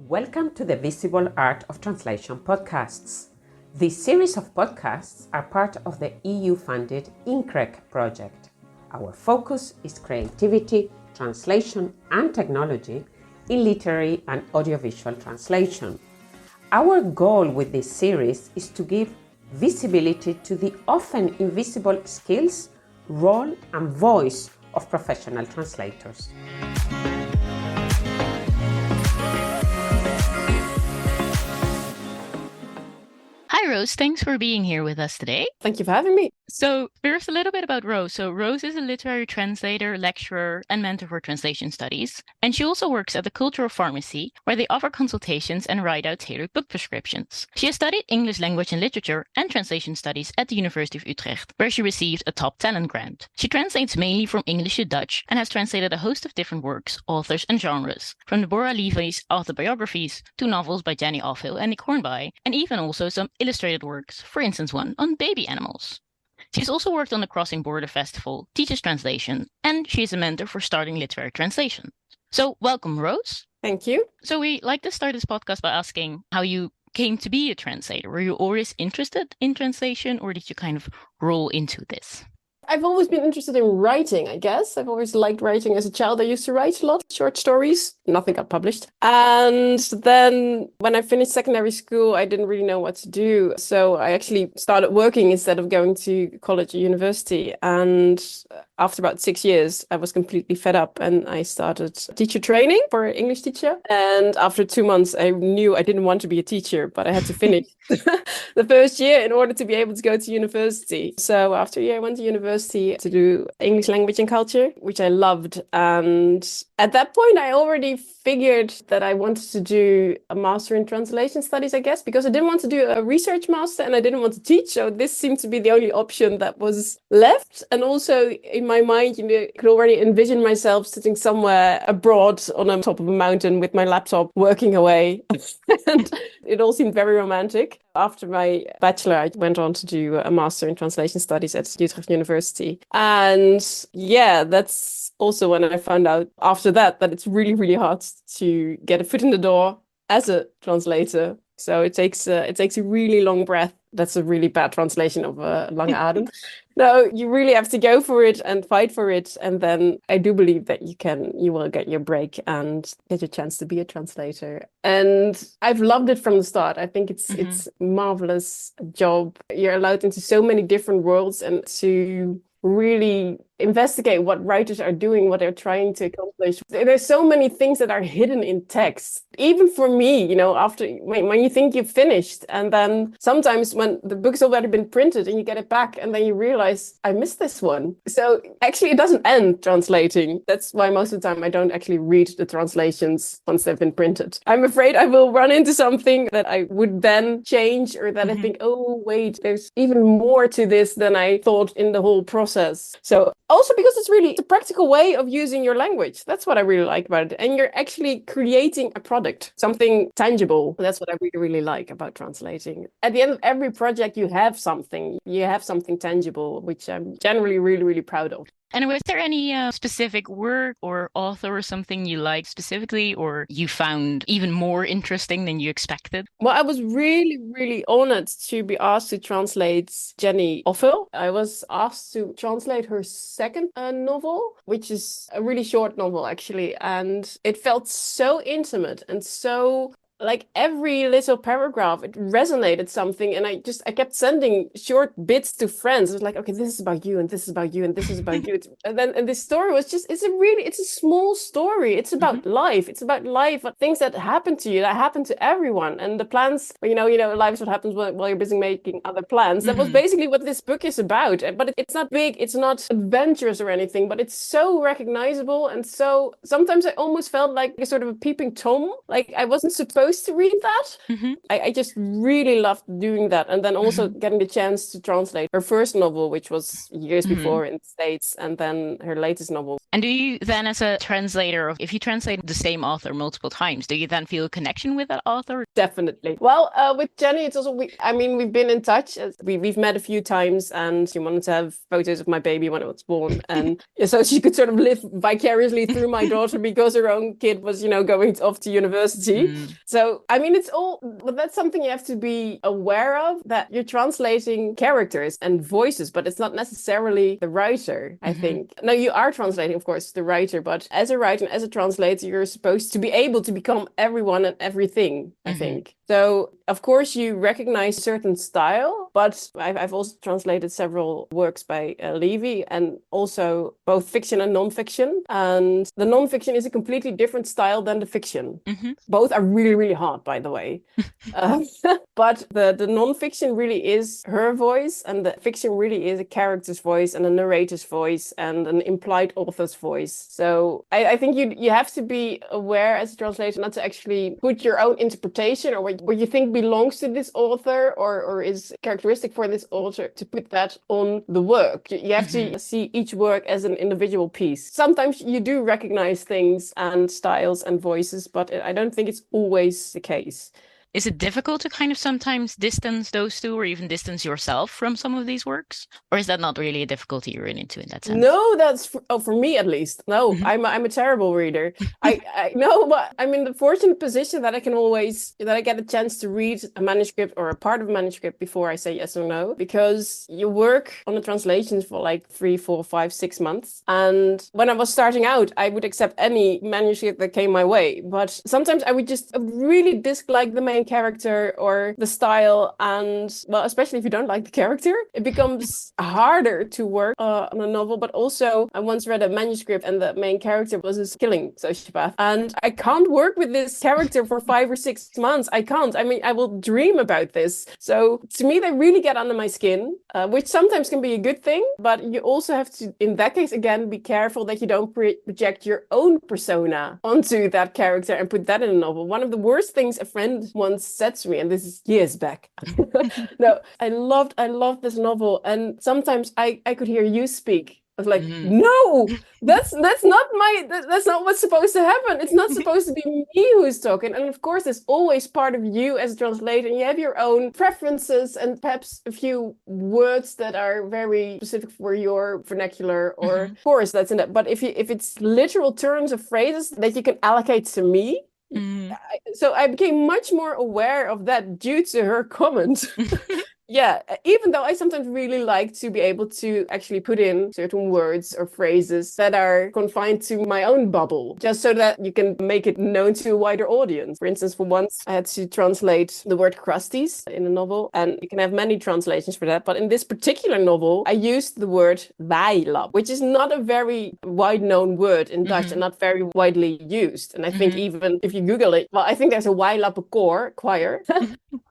Welcome to the Visible Art of Translation podcasts. This series of podcasts are part of the EU-funded INCREC project. Our focus is creativity, translation and technology in literary and audiovisual translation. Our goal with this series is to give visibility to the often invisible skills, role and voice of professional translators. Hi, Roos. Thanks for being here with us today. Thank you for having me. So, first, a little bit about Roos. So, Roos is a literary translator, lecturer, and mentor for translation studies. And she also works at the Cultural Pharmacy, where they offer consultations and write out tailored book prescriptions. She has studied English language and literature and translation studies at the University of Utrecht, where she received a top talent grant. She translates mainly from English to Dutch and has translated a host of different works, authors, and genres, from Deborah Levy's autobiographies to novels by Jenny Offill and Nick Hornby, and even also some illustrated works, for instance, one on baby animals. She's also worked on the Crossing Border Festival, teaches translation, and she's a mentor for starting literary translation. So, welcome, Roos. Thank you. So, we like to start this podcast by asking how you came to be a translator. Were you always interested in translation, or did you kind of roll into this? I've always been interested in writing, I guess. I've always liked writing as a child. I used to write a lot, short stories. Nothing got published. And then when I finished secondary school, I didn't really know what to do. So I actually started working instead of going to college or university. And after about 6 years, I was completely fed up and I started teacher training for an English teacher. And after 2 months, I knew I didn't want to be a teacher, but I had to finish the first year in order to be able to go to university. So after a year, I went to university to do English language and culture, which I loved. And at that point, I already figured that I wanted to do a master in translation studies, I guess, because I didn't want to do a research master and I didn't want to teach. So this seemed to be the only option that was left. And also in my mind, I could already envision myself sitting somewhere abroad on the top of a mountain with my laptop working away. And it all seemed very romantic. After my bachelor, I went on to do a master in translation studies at Utrecht University. And yeah, that's also when I found out after that it's really, really hard to get a foot in the door as a translator. So it takes a really long breath. That's a really bad translation of lange adem. No, you really have to go for it and fight for it. And then I do believe that you will get your break and get your chance to be a translator. And I've loved it from the start. I think it's a marvelous job. You're allowed into so many different worlds and to really investigate what writers are doing, what they're trying to accomplish. There's so many things that are hidden in text. Even for me, after when you think you've finished, and then sometimes when the book's already been printed and you get it back and then you realize, I missed this one. So actually it doesn't end translating. That's why most of the time I don't actually read the translations once they've been printed. I'm afraid I will run into something that I would then change, or that I think, oh, wait, there's even more to this than I thought in the whole process. So also because it's really a practical way of using your language. That's what I really like about it. And you're actually creating a product, something tangible. That's what I really, really like about translating. At the end of every project, you have something tangible, which I'm generally really, really proud of. And was there any specific work or author or something you liked specifically, or you found even more interesting than you expected? Well, I was really, really honored to be asked to translate Jenny Offill. I was asked to translate her second novel, which is a really short novel, actually. And it felt so intimate and so like every little paragraph, it resonated something. And I kept sending short bits to friends. It was like, okay, this is about you, and this is about you, and this is about you. And this story was just, it's a small story. It's about life. It's about life, things that happen to you, that happen to everyone. And the plans, life is what happens while you're busy making other plans. That was basically what this book is about. But it's not big, it's not adventurous or anything, but it's so recognizable. And so sometimes I almost felt like a sort of a peeping Tom. Like I wasn't supposed supposed to read that. I just really loved doing that. And then also getting the chance to translate her first novel, which was years before in the States, and then her latest novel. And do you then, as a translator, if you translate the same author multiple times, do you then feel a connection with that author? Definitely. Well, with Jenny, it's also, we've been in touch. We've met a few times, and she wanted to have photos of my baby when it was born. And so she could sort of live vicariously through my daughter because her own kid was, going off to university. So, I mean, but that's something you have to be aware of, that you're translating characters and voices, but it's not necessarily the writer, I think. No, you are translating, of course, the writer, but as a writer and as a translator, you're supposed to be able to become everyone and everything, I think. So, of course, you recognize certain style, but I've also translated several works by Levy, and also both fiction and non-fiction. And the non-fiction is a completely different style than the fiction. Both are really, really hard, by the way. But the non-fiction really is her voice, and the fiction really is a character's voice and a narrator's voice and an implied author's voice. So I think you have to be aware as a translator not to actually put your own interpretation or what you think belongs to this author or is characteristic for this author, to put that on the work. You have to see each work as an individual piece. Sometimes you do recognize things and styles and voices, but I don't think it's always the case. Is it difficult to kind of sometimes distance those two, or even distance yourself from some of these works? Or is that not really a difficulty you run into in that sense? No, that's for me at least. No, I'm a terrible reader. I know, but I'm in the fortunate position that I get a chance to read a manuscript or a part of a manuscript before I say yes or no, because you work on the translations for like 3, 4, 5, 6 months. And when I was starting out, I would accept any manuscript that came my way. But sometimes I would just really dislike the main character or the style, and well, especially if you don't like the character, it becomes harder to work on a novel. But also, I once read a manuscript and the main character was a killing sociopath, and I can't work with this character for 5 or 6 months. I can't. I mean, I will dream about this. So to me, they really get under my skin, which sometimes can be a good thing, but you also have to, in that case, again, be careful that you don't project your own persona onto that character and put that in a novel. One of the worst things a friend once said to me, and this is years back. No, I loved this novel, and sometimes I could hear you speak. I was like, no, that's not what's supposed to happen. It's not supposed to be me who's talking. And of course, there's always part of you as a translator, and you have your own preferences and perhaps a few words that are very specific for your vernacular, or of course that's in that. But if it's literal turns of phrases that you can allocate to me, so I became much more aware of that due to her comment. Yeah, even though I sometimes really like to be able to actually put in certain words or phrases that are confined to my own bubble, just so that you can make it known to a wider audience. For instance, for once, I had to translate the word crusties in a novel, and you can have many translations for that. But in this particular novel, I used the word weilap, which is not a very wide-known word in Dutch and not very widely used. And I think even if you Google it, well, I think there's a weilap choir.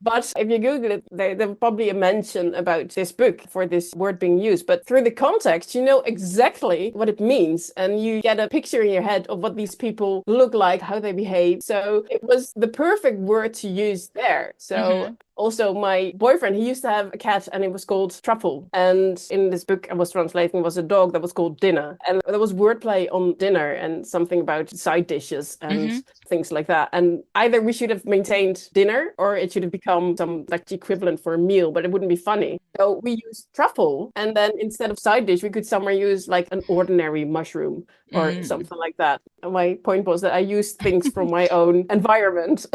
But if you Google it, there'll probably a mention about this book for this word being used. But through the context, you know exactly what it means. And you get a picture in your head of what these people look like, how they behave. So it was the perfect word to use there. So also, my boyfriend, he used to have a cat and it was called Truffle. And in this book I was translating was a dog that was called Dinner. And there was wordplay on dinner and something about side dishes and things like that. And either we should have maintained dinner or it should have become some like equivalent for a meal, but it wouldn't be funny. So we used truffle. And then instead of side dish, we could somewhere use like an ordinary mushroom or something like that. And my point was that I used things from my own environment.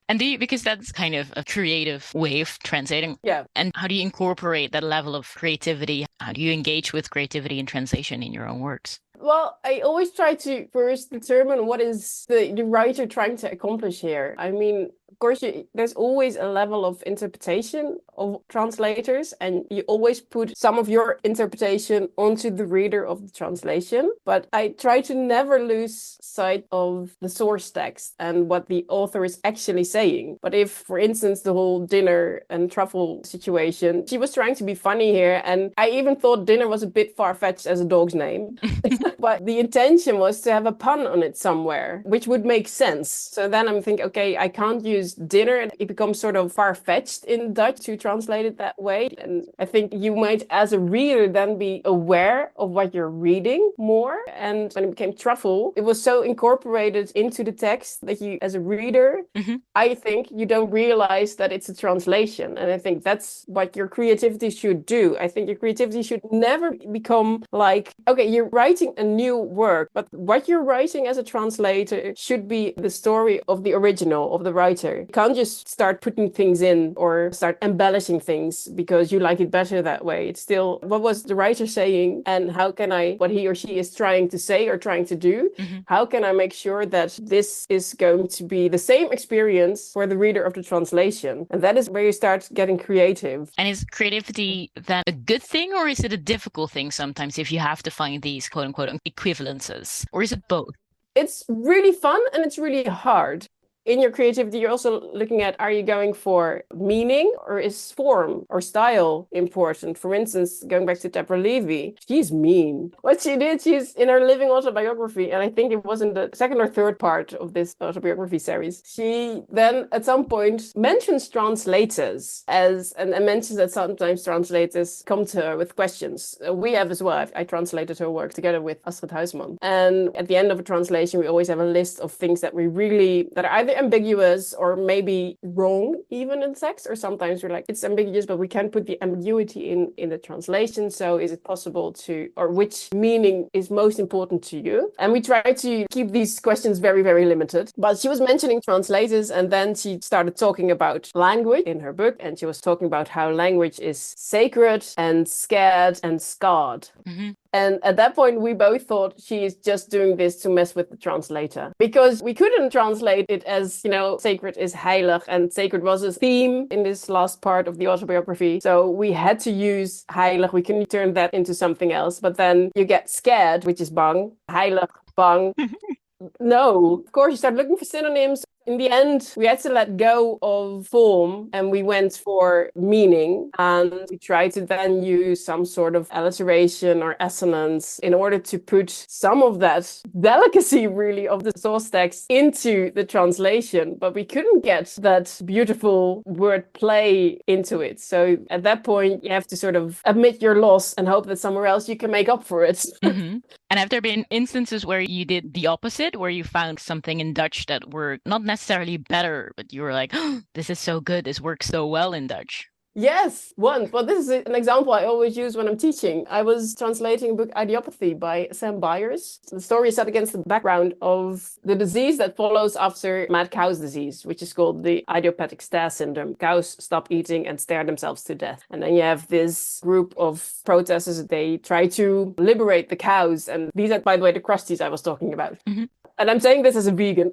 And because that's kind of a creative way of translating. Yeah. And how do you incorporate that level of creativity? How do you engage with creativity in translation in your own works? Well, I always try to first determine what is the writer trying to accomplish here. I mean, of course, there's always a level of interpretation of translators, and you always put some of your interpretation onto the reader of the translation. But I try to never lose sight of the source text and what the author is actually saying. But if, for instance, the whole dinner and truffle situation, she was trying to be funny here, and I even thought dinner was a bit far-fetched as a dog's name. But the intention was to have a pun on it somewhere, which would make sense. So then I'm thinking, okay, I can't use dinner. It becomes sort of far-fetched in Dutch to translate it that way. And I think you might, as a reader, then be aware of what you're reading more. And when it became truffle, it was so incorporated into the text that you, as a reader, I think you don't realize that it's a translation. And I think that's what your creativity should do. I think your creativity should never become like, okay, you're writing a new work, but what you're writing as a translator should be the story of the original, of the writer. You can't just start putting things in or start embellishing things because you like it better that way. It's still, what was the writer saying, and how can I, what he or she is trying to say or trying to do, how can I make sure that this is going to be the same experience for the reader of the translation? And that is where you start getting creative. And is creativity then a good thing, or is it a difficult thing sometimes if you have to find these quote unquote equivalences? Or is it both? It's really fun and it's really hard. In your creativity, you're also looking at, are you going for meaning, or is form or style important? For instance, going back to Deborah Levy, she's mean. What she did, she's in her living autobiography, and I think it was in the second or third part of this autobiography series. She then at some point mentions translators and mentions that sometimes translators come to her with questions. We have as well. I translated her work together with Astrid Huisman. And at the end of a translation, we always have a list of things that that are either ambiguous or maybe wrong even in text, or sometimes we're like, it's ambiguous but we can't put the ambiguity in the translation, so is it possible to, or which meaning is most important to you? And we try to keep these questions very, very limited. But she was mentioning translators, and then she started talking about language in her book, and she was talking about how language is sacred and scared and scarred. And at that point, we both thought she is just doing this to mess with the translator, because we couldn't translate it as, sacred is heilig, and sacred was a theme in this last part of the autobiography. So we had to use heilig. We couldn't turn that into something else. But then you get scared, which is bang, heilig, bang. No, of course, you start looking for synonyms. In the end, we had to let go of form and we went for meaning. And we tried to then use some sort of alliteration or assonance in order to put some of that delicacy, really, of the source text into the translation. But we couldn't get that beautiful word play into it. So at that point, you have to sort of admit your loss and hope that somewhere else you can make up for it. And have there been instances where you did the opposite, where you found something in Dutch that were not necessarily better, but you were like, oh, this is so good, this works so well in Dutch? Yes, once. Well, this is an example I always use when I'm teaching. I was translating a book, Idiopathy, by Sam Byers. The story is set against the background of the disease that follows after mad cow's disease, which is called the idiopathic stare syndrome. Cows stop eating and stare themselves to death. And then you have this group of protesters. They try to liberate the cows. And these are, by the way, the crusties I was talking about. And I'm saying this as a vegan.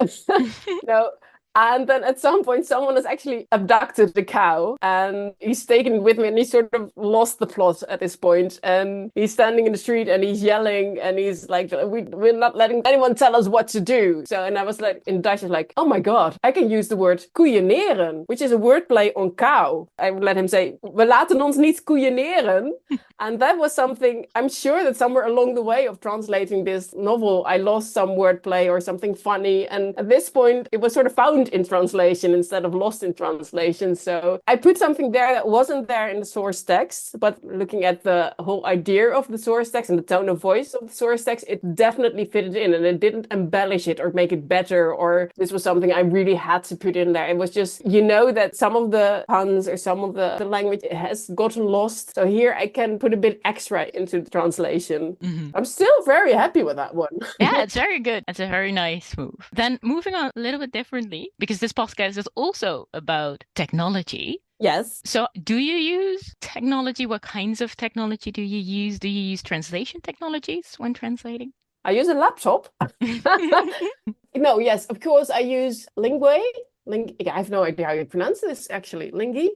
And then at some point, someone has actually abducted the cow and he's taken it with me, and he sort of lost the plot at this point. And he's standing in the street and he's yelling and he's like, we're not letting anyone tell us what to do. So, and I was like, in Dutch, I was like, oh my God, I can use the word koeieneren, which is a wordplay on cow. I would let him say, we laten ons niet koeieneren. And that was something, I'm sure that somewhere along the way of translating this novel, I lost some wordplay or something funny. And at this point, it was sort of found in translation instead of lost in translation. So I put something there that wasn't there in the source text, but looking at the whole idea of the source text and the tone of voice of the source text, it definitely fitted in, and it didn't embellish it or make it better, or this was something I really had to put in there. It was just, that some of the puns or some of the language has gotten lost. So here I can put a bit extra into the translation. I'm still very happy with that one. Yeah, it's very good. It's a very nice move. Then moving on a little bit differently, because this podcast is also about technology. Yes. So do you use technology? What kinds of technology do you use? Do you use translation technologies when translating? I use a laptop. No, yes, of course, I use Lingue. I have no idea how you pronounce this, actually. Lingu?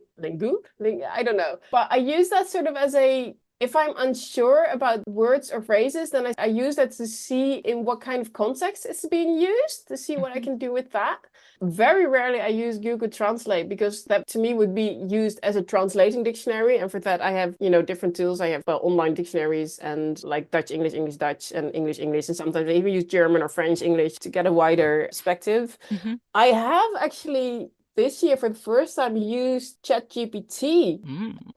I don't know. But I use that sort of as a If I'm unsure about words or phrases, then I use that to see in what kind of context it's being used, to see what I can do with that. Very rarely I use Google Translate because that to me would be used as a translating dictionary. And for that, I have, different tools. I have online dictionaries and like Dutch, English, English, Dutch, and English, English. And sometimes I even use German or French, English to get a wider perspective. I have actually this year for the first time used ChatGPT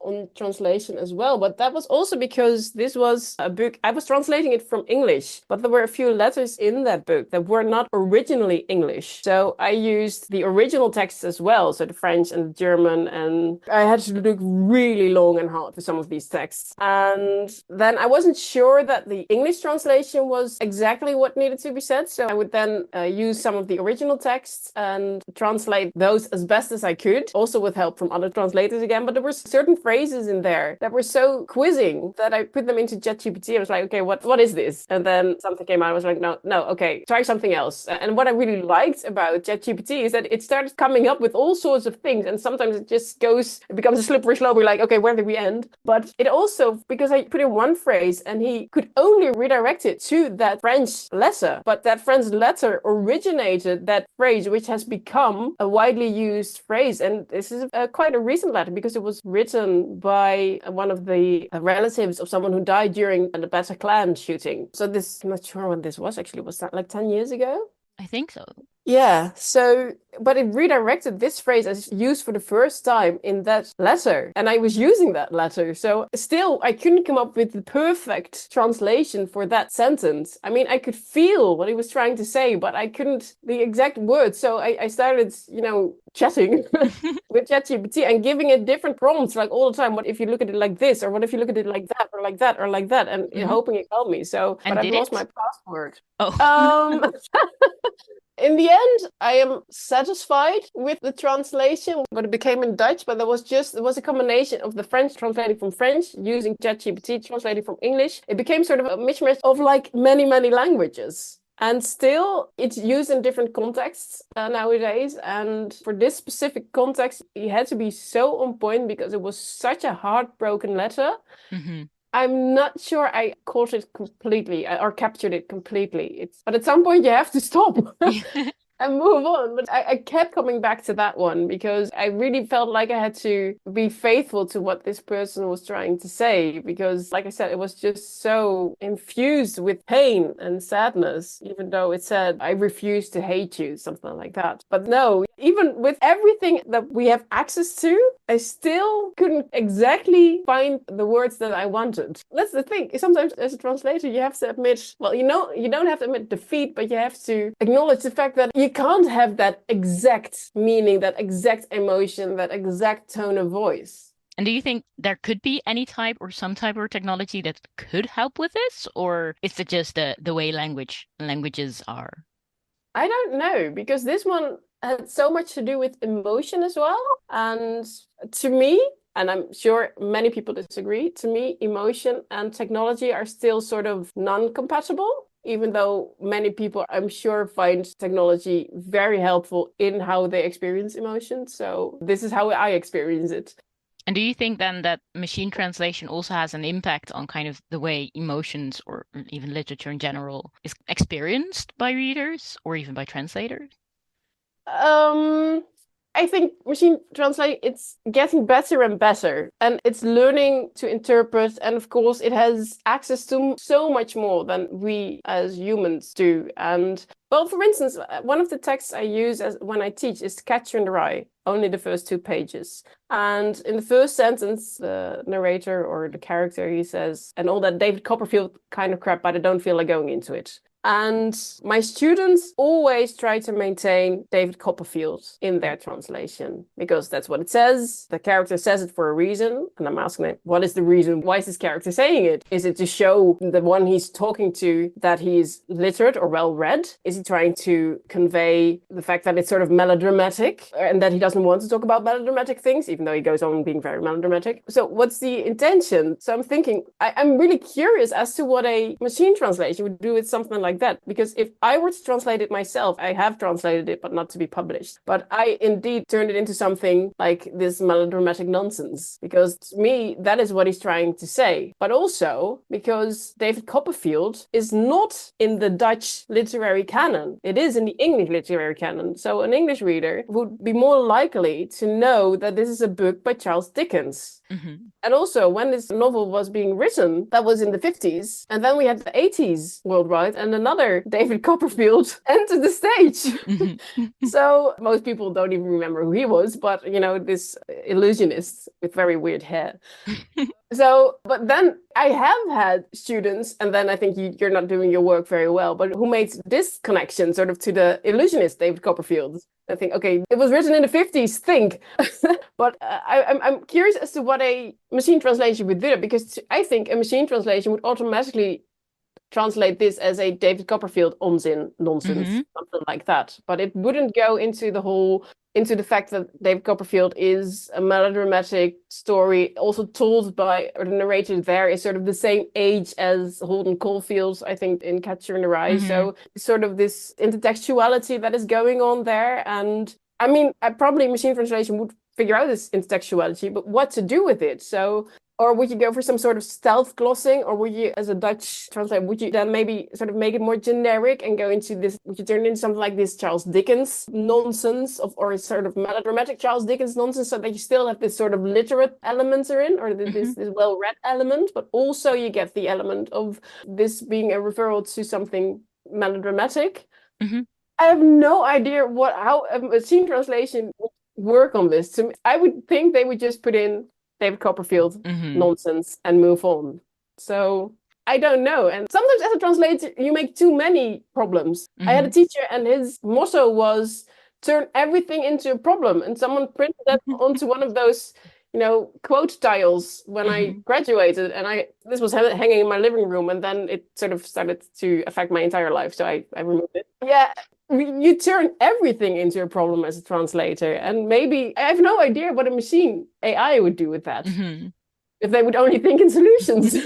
on translation as well. But that was also because this was a book, I was translating it from English, but there were a few letters in that book that were not originally English. So I used the original text as well, so the French and the German, and I had to look really long and hard for some of these texts. And then I wasn't sure that the English translation was exactly what needed to be said. So I would then use some of the original texts and translate those as best as I could, also with help from other translators again. But there were certain phrases in there that were so quizzing that I put them into ChatGPT. I was like, okay, what is this? And then something came out. I was like, no, okay, try something else. And what I really liked about ChatGPT is that it started coming up with all sorts of things. And sometimes it becomes a slippery slope. We're like, okay, where did we end? But it also, because I put in one phrase and he could only redirect it to that French letter, but that French letter originated that phrase, which has become a widely used phrase. And this is quite a recent letter because it was written by one of the relatives of someone who died during the Bataclan shooting. So this, I'm not sure when this was actually. Was that like 10 years ago? I think so. Yeah, so, but it redirected this phrase as used for the first time in that letter. And I was using that letter. So still, I couldn't come up with the perfect translation for that sentence. I mean, I could feel what he was trying to say, but I couldn't the exact words. So I started, chatting with ChatGPT and giving it different prompts like all the time. What if you look at it like this? Or what if you look at it like that or like that or like that? And hoping it helped me. So, and but I've lost my password. Oh. In the end, I am satisfied with the translation, but it became in Dutch, but it was a combination of the French translating from French, using ChatGPT translating from English. It became sort of a mishmash of like many, many languages. And still, it's used in different contexts nowadays. And for this specific context, it had to be so on point because it was such a heartbroken letter. I'm not sure I caught it completely or captured it completely. But at some point you have to stop and move on. But I kept coming back to that one because I really felt like I had to be faithful to what this person was trying to say. Because like I said, it was just so infused with pain and sadness, even though it said, I refuse to hate you, something like that. But no, even with everything that we have access to, I still couldn't exactly find the words that I wanted. That's the thing. Sometimes as a translator, you have to admit, well, you don't have to admit defeat, but you have to acknowledge the fact that you can't have that exact meaning, that exact emotion, that exact tone of voice. And do you think there could be any type or some type of technology that could help with this? Or is it just the way languages are? I don't know, because this one had so much to do with emotion as well. And to me, and I'm sure many people disagree, to me, emotion and technology are still sort of non-compatible, even though many people, I'm sure, find technology very helpful in how they experience emotion. So this is how I experience it. And do you think then that machine translation also has an impact on kind of the way emotions or even literature in general is experienced by readers or even by translators? I think machine translation, it's getting better and better, and it's learning to interpret. And of course, it has access to so much more than we as humans do. And well, for instance, one of the texts I use when I teach is Catcher in the Rye, only the first 2 pages. And in the first sentence, the narrator or the character, he says, and all that David Copperfield kind of crap, but I don't feel like going into it. And my students always try to maintain David Copperfield in their translation because that's what it says. The character says it for a reason. And I'm asking them, what is the reason? Why is this character saying it? Is it to show the one he's talking to that he's literate or well-read? Is he trying to convey the fact that it's sort of melodramatic and that he doesn't want to talk about melodramatic things, even though he goes on being very melodramatic? So what's the intention? So I'm thinking, I'm really curious as to what a machine translation would do with something like like that. Because if I were to translate it myself, I have translated it, but not to be published. But I indeed turned it into something like this melodramatic nonsense, because to me, that is what he's trying to say. But also because David Copperfield is not in the Dutch literary canon. It is in the English literary canon. So an English reader would be more likely to know that this is a book by Charles Dickens. And also, when this novel was being written, that was in the 50s. And then we had the 80s worldwide, and another David Copperfield entered the stage. So most people don't even remember who he was, but, you know, this illusionist with very weird hair. So, but then I have had students, and then I think you're not doing your work very well, but who made this connection sort of to the illusionist David Copperfield. I think, okay, it was written in the 50s, think. But I'm curious as to what a machine translation would do, because I think a machine translation would automatically translate this as a David Copperfield nonsense, something like that. But it wouldn't go into the fact that David Copperfield is a melodramatic story, also told by, or the narrator there is sort of the same age as Holden Caulfield, I think, in Catcher in the Rye. So sort of this intertextuality that is going on there. And I mean, probably machine translation would figure out this intertextuality, but what to do with it? So, or would you go for some sort of stealth glossing, or would you, as a Dutch translator, would you then maybe sort of make it more generic and go into this, would you turn it into something like this Charles Dickens nonsense, or sort of melodramatic Charles Dickens nonsense, so that you still have this sort of literate element in, or this well-read element, but also you get the element of this being a referral to something melodramatic. I have no idea how a machine translation would work on this. I would think they would just put in David Copperfield nonsense and move on. So I don't know. And sometimes as a translator, you make too many problems. I had a teacher, and his motto was turn everything into a problem. And someone printed that onto one of those, you know, quote tiles when I graduated. And this was hanging in my living room, and then it sort of started to affect my entire life. So I removed it. Yeah. You turn everything into a problem as a translator. And maybe, I have no idea what a machine AI would do with that. If they would only think in solutions.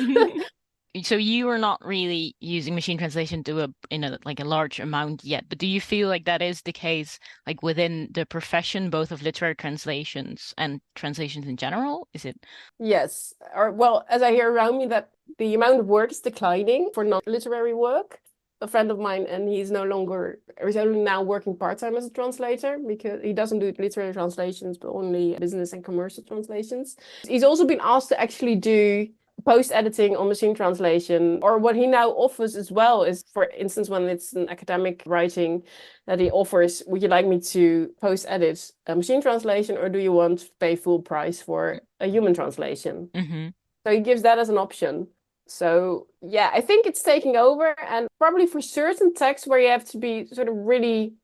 So you are not really using machine translation in a large amount yet, but do you feel like that is the case, like within the profession, both of literary translations and translations in general? Is it? Yes. Or, well, as I hear around me, that the amount of work is declining for non-literary work. A friend of mine, and he's only now working part-time as a translator, because he doesn't do literary translations, but only business and commercial translations. He's also been asked to actually do post-editing on machine translation, or what he now offers as well is, for instance, when it's an academic writing that he offers, would you like me to post-edit a machine translation, or do you want to pay full price for a human translation? So he gives that as an option. So yeah, I think it's taking over, and probably for certain texts where you have to be sort of really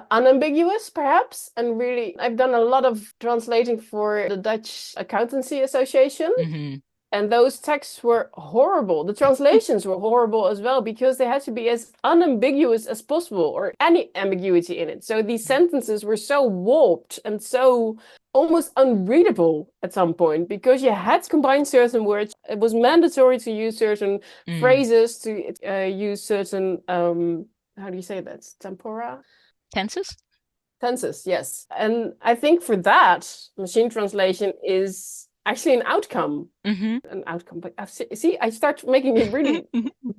unambiguous, perhaps, and really, I've done a lot of translating for the Dutch Accountancy Association, and those texts were horrible. The translations were horrible as well, because they had to be as unambiguous as possible, or any ambiguity in it. So these sentences were so warped and so almost unreadable at some point, because you had to combine certain words. It was mandatory to use certain phrases, to use certain, how do you say that? Tempora? Tenses? Tenses, yes. And I think for that, machine translation is actually an outcome. An outcome. But see, I start making a really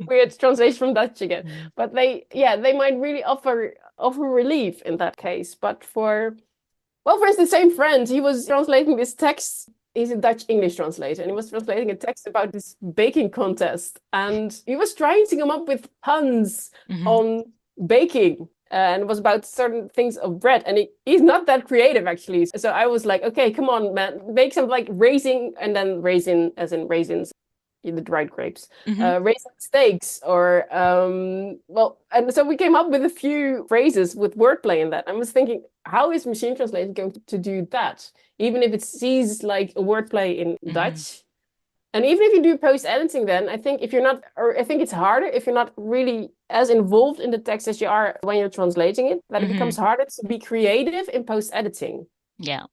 weird translation from Dutch again. But they might really offer relief in that case. But for instance, the same friend, he was translating this text. He's a Dutch English translator, and he was translating a text about this baking contest. And he was trying to come up with puns on baking. And it was about certain things of bread. And he's not that creative, actually. So I was like, okay, come on, man. Make some like raisin, and then raisin as in raisins, the dried grapes, raisin steaks, or, and so we came up with a few phrases with wordplay in that. I was thinking, how is machine translation going to do that? Even if it sees like a wordplay in Dutch. And even if you do post-editing, then I think it's harder if you're not really as involved in the text as you are when you're translating it, that it becomes harder to be creative in post-editing. Yeah,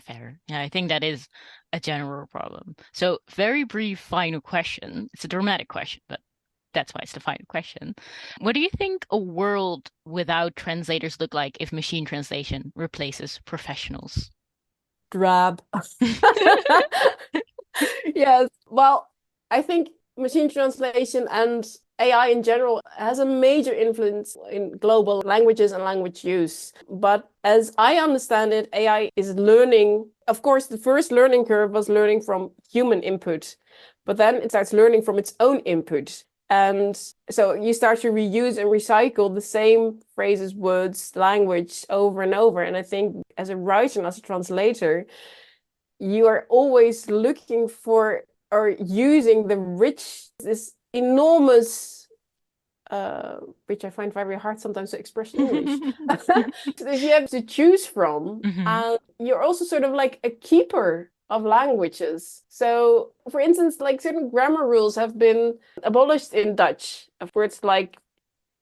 fair. Yeah, I think that is a general problem. So very brief final question. It's a dramatic question, but That's why it's the final question. What do you think a world without translators look like if machine translation replaces professionals? Drab. Yes. Well, I think machine translation and AI in general has a major influence in global languages and language use. But as I understand it, AI is learning. Of course, the first learning curve was learning from human input, but then it starts learning from its own input. And so you start to reuse and recycle the same phrases, words, language over and over. And I think as a writer and as a translator, you are always looking for or using this enormous, which I find very hard sometimes to express in English, that you have to choose from. And you're also sort of like a keeper of languages. So, for instance, like certain grammar rules have been abolished in Dutch. Of course, like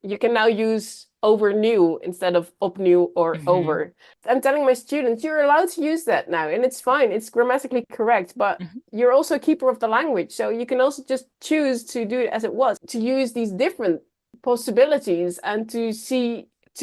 you can now use overnieuw instead of opnieuw or over. I'm telling my students, you're allowed to use that now, and it's fine. It's grammatically correct, but you're also a keeper of the language. So you can also just choose to do it as it was, to use these different possibilities and to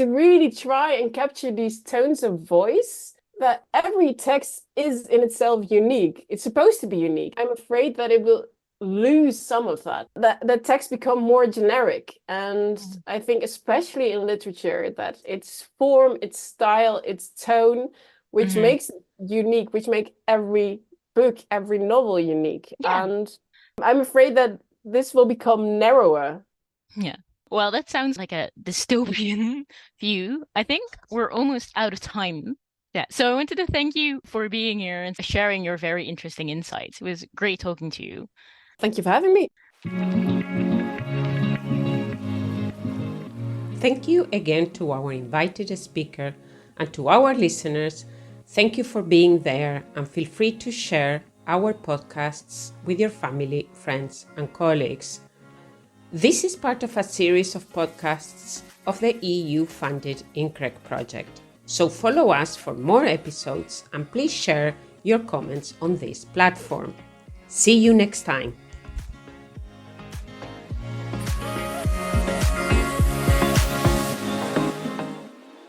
really try and capture these tones of voice. That every text is in itself unique. It's supposed to be unique. I'm afraid that it will lose some of that text become more generic. And I think especially in literature that its form, its style, its tone, which makes it unique, which make every book, every novel unique. And I'm afraid that this will become narrower. Yeah. Well, that sounds like a dystopian view. I think we're almost out of time. Yeah. So I wanted to thank you for being here and sharing your very interesting insights. It was great talking to you. Thank you for having me. Thank you again to our invited speaker, and to our listeners. Thank you for being there, and feel free to share our podcasts with your family, friends, and colleagues. This is part of a series of podcasts of the EU-funded INCREC project. So follow us for more episodes, and please share your comments on this platform. See you next time.